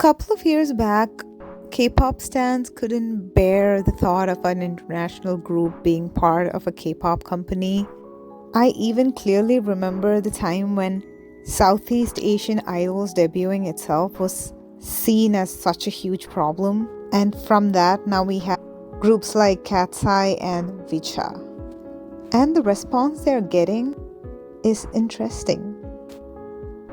couple of years back, K-pop stans couldn't bear the thought of an international group being part of a K-pop company. I even clearly remember the time when Southeast Asian idols debuting itself was seen as such a huge problem. And from that, now we have groups like Katseye and Vcha. And the response they're getting is interesting.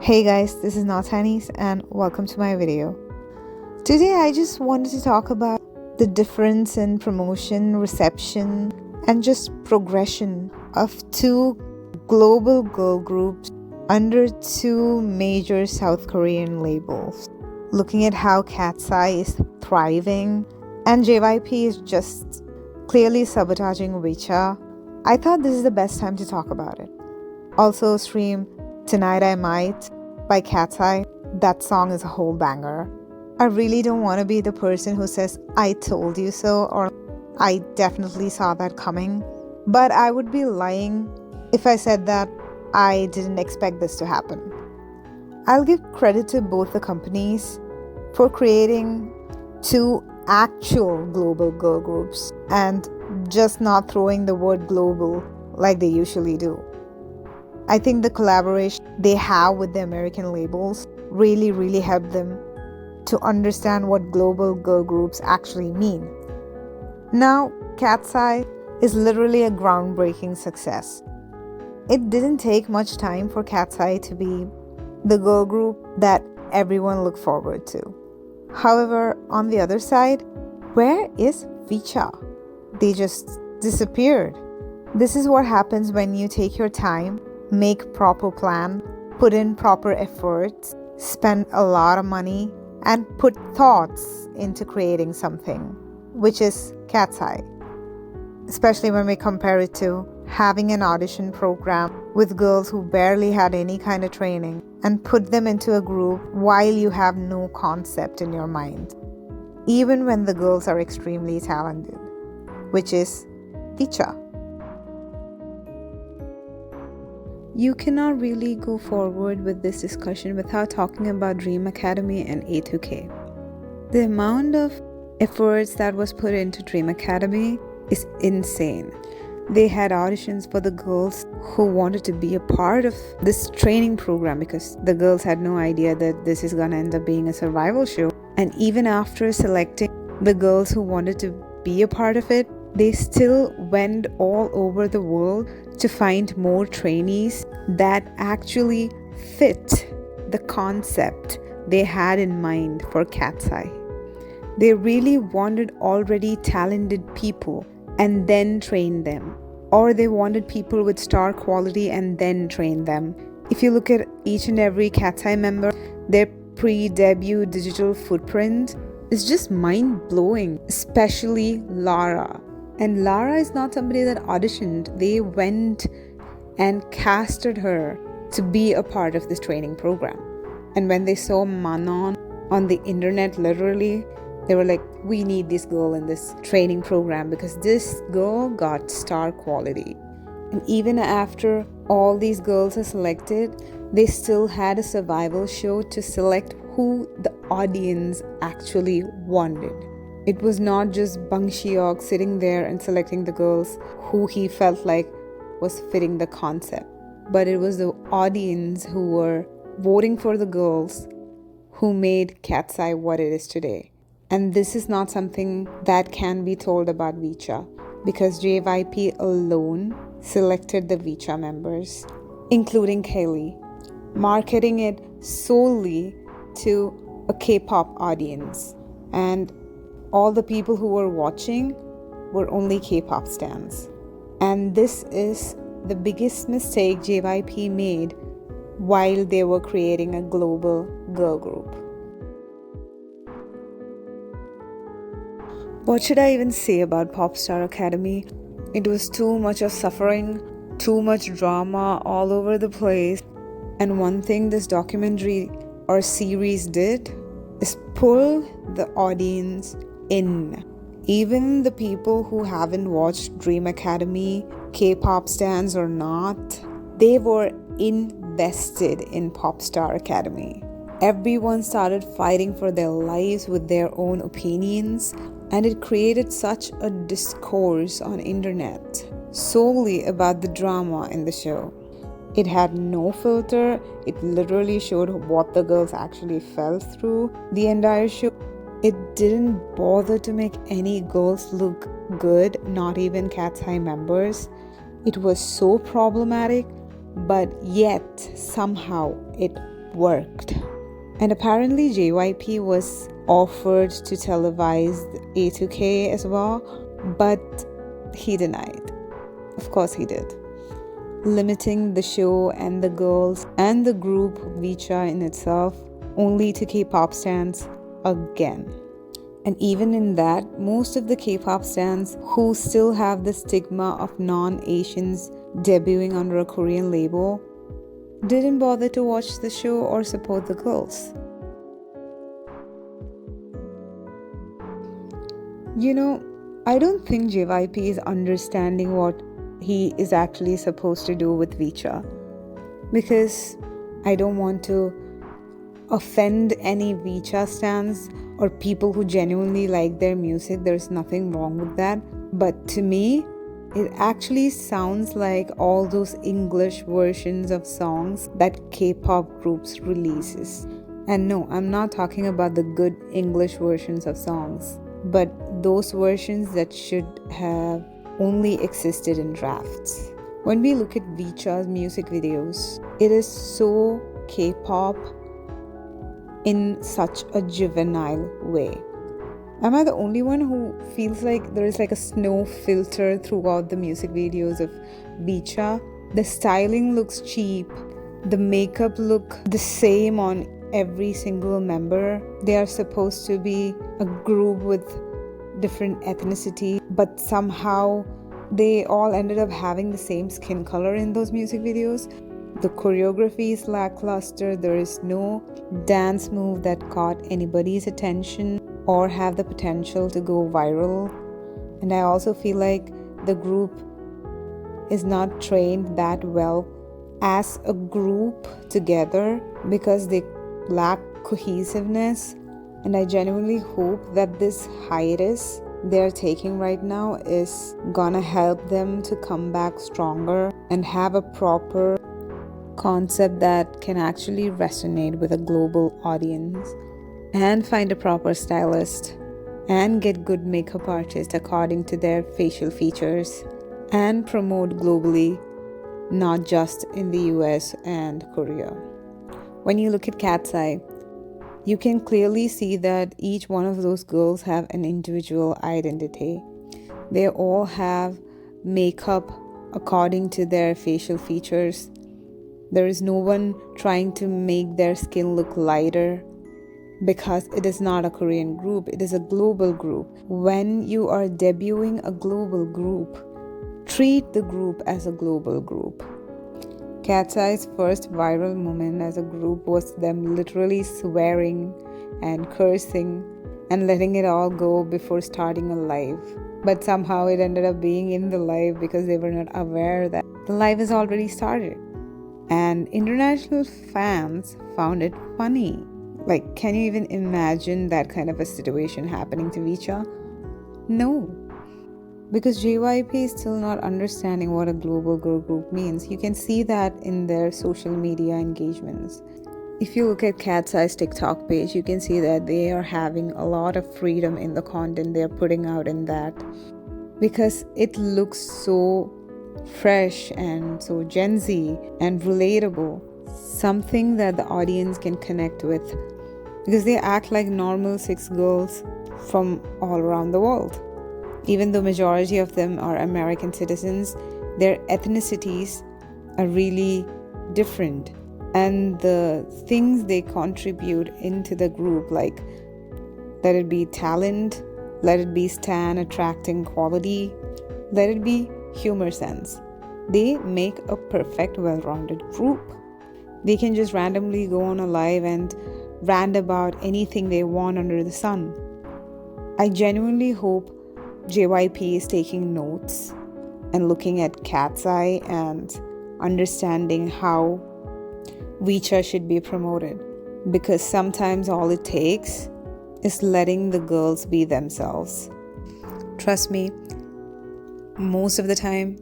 Hey guys, this is Nautanis and welcome to my video. Today I just wanted to talk about the difference in promotion, reception, and just progression of two global girl groups under two major South Korean labels. Looking at how Katseye is thriving and JYP is just clearly sabotaging Vcha, I thought this is the best time to talk about it. Also stream Tonight I Might by Katseye. That song is a whole banger. I really don't want to be the person who says, I told you so, or I definitely saw that coming. But I would be lying if I said that I didn't expect this to happen. I'll give credit to both the companies for creating two actual global girl groups and just not throwing the word global like they usually do. I think the collaboration they have with the American labels really helped them to understand what global girl groups actually mean. Now, Katseye is literally a groundbreaking success. It didn't take much time for Katseye to be the girl group that everyone looked forward to. However, on the other side, where is Vcha? They just disappeared. This is what happens when you take your time, make proper plan, put in proper efforts, spend a lot of money, and put thoughts into creating something, which is Katseye. Especially when we compare it to having an audition program with girls who barely had any kind of training and put them into a group while you have no concept in your mind, even when the girls are extremely talented, which is Vcha. You cannot really go forward with this discussion without talking about Dream Academy and A2K. The amount of efforts that was put into Dream Academy is insane. They had auditions for the girls who wanted to be a part of this training program because the girls had no idea that this is gonna end up being a survival show. And even after selecting the girls who wanted to be a part of it, they still went all over the world to find more trainees that actually fit the concept they had in mind for Katseye. They really wanted already talented people and then train them, or they wanted people with star quality and then train them. If you look at each and every Katseye member, their pre-debut digital footprint is just mind-blowing, especially Lara. And Lara is not somebody that auditioned. They went and casted her to be a part of this training program. And when they saw Manon on the internet, literally, they were like, we need this girl in this training program because this girl got star quality. And even after all these girls are selected, they still had a survival show to select who the audience actually wanted. It was not just Bang Shiok sitting there and selecting the girls who he felt like was fitting the concept, but it was the audience who were voting for the girls who made Katseye what it is today. And this is not something that can be told about Vcha because JYP alone selected the Vcha members, including Kaylee, marketing it solely to a K-pop audience. And all the people who were watching were only K-pop stans. And this is the biggest mistake JYP made while they were creating a global girl group. What should I even say about Popstar Academy? It was too much of suffering, too much drama all over the place. And one thing this documentary or series did is pull the audience in. Even the people who haven't watched Dream Academy, K-pop stans or not, they were invested in Popstar Academy. Everyone started fighting for their lives with their own opinions, and it created such a discourse on internet solely about the drama in the show. It had no filter. It literally showed what the girls actually fell through the entire show. It didn't bother to make any girls look good, not even Katseye members. It was so problematic, but yet somehow it worked. And apparently JYP was offered to televise A2K as well, but he denied. Of course he did, limiting the show and the girls and the group Vcha in itself only to K-pop stans again. And even in that, most of the K-pop stans who still have the stigma of non-Asians debuting under a Korean label didn't bother to watch the show or support the girls. I don't think JYP is understanding what he is actually supposed to do with Vcha, because I don't want to offend any Vcha stans or people who genuinely like their music. There's nothing wrong with that, but to me it actually sounds like all those English versions of songs that K-pop groups releases. And no, I'm not talking about the good English versions of songs, but those versions that should have only existed in drafts. When we look at Vcha's music videos, it is so K-pop in such a juvenile way. Am I the only one who feels like there is like a snow filter throughout the music videos of Vcha? The styling looks cheap. The makeup look the same on every single member. They are supposed to be a group with different ethnicity, but somehow they all ended up having the same skin color in those music videos. The choreography is lackluster. There is no dance move that caught anybody's attention or have the potential to go viral. And I also feel like the group is not trained that well as a group together because they lack cohesiveness. And I genuinely hope that this hiatus they're taking right now is gonna help them to come back stronger and have a proper concept that can actually resonate with a global audience, and find a proper stylist and get good makeup artists according to their facial features and promote globally, not just in the US and Korea. When you look at Katseye, you can clearly see that each one of those girls have an individual identity. They all have makeup according to their facial features. There is no one trying to make their skin look lighter because it is not a Korean group, it is a global group. When you are debuting a global group, treat the group as a global group. Katseye's first viral moment as a group was them literally swearing and cursing and letting it all go before starting a live. But somehow it ended up being in the live because they were not aware that the live has already started. And international fans found it funny. Like, can you even imagine that kind of a situation happening to Vcha? No. Because JYP is still not understanding what a global girl group means. You can see that in their social media engagements. If you look at Katseye's TikTok page, you can see that they are having a lot of freedom in the content they're putting out in that. Because it looks so fresh and so Gen Z and relatable. Something that the audience can connect with. Because they act like normal 6 girls from all around the world. Even though majority of them are American citizens, their ethnicities are really different. And the things they contribute into the group, like let it be talent, let it be stan attracting quality, let it be humor sense, they make a perfect well-rounded group. They can just randomly go on a live and rant about anything they want under the sun. I genuinely hope JYP is taking notes and looking at Katseye and understanding how Vcha should be promoted. because sometimes all it takes is letting the girls be themselves. Trust me, most of the time,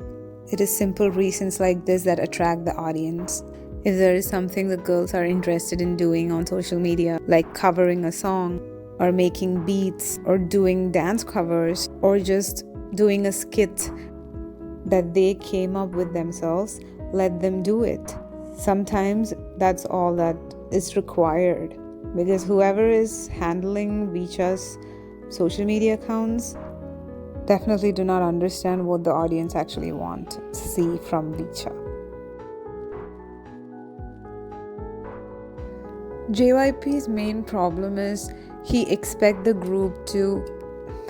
it is simple reasons like this that attract the audience. If there is something the girls are interested in doing on social media, like covering a song, or making beats, or doing dance covers, or just doing a skit that they came up with themselves, let them do it. Sometimes that's all that is required, because whoever is handling Vcha's social media accounts definitely do not understand what the audience actually want to see from Vcha. JYP's main problem is he expects the group to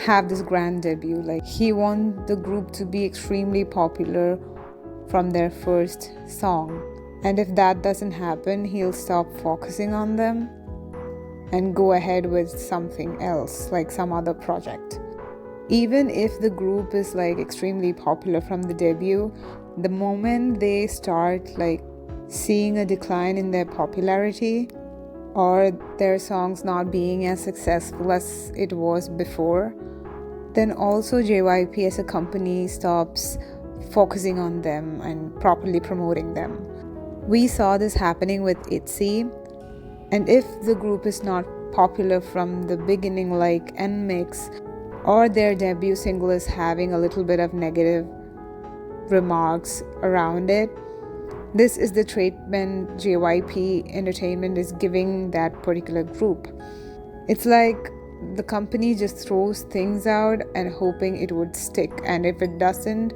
have this grand debut. Like, he wants the group to be extremely popular from their first song. And if that doesn't happen, he'll stop focusing on them and go ahead with something else, like some other project. Even if the group is like extremely popular from the debut, the moment they start like seeing a decline in their popularity, or their songs not being as successful as it was before, then also JYP as a company stops focusing on them and properly promoting them. We saw this happening with ITZY, and if the group is not popular from the beginning like NMIX, or their debut single is having a little bit of negative remarks around it, this is the treatment JYP Entertainment is giving that particular group. It's like the company just throws things out and hoping it would stick, and if it doesn't,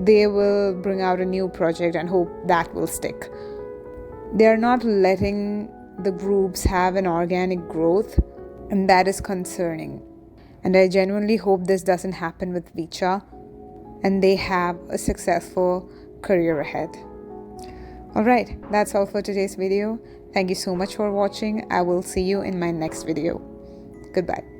they will bring out a new project and hope that will stick. They are not letting the groups have an organic growth, and that is concerning. And I genuinely hope this doesn't happen with Vcha and they have a successful career ahead. Alright, that's all for today's video. Thank you so much for watching. I will see you in my next video. Goodbye.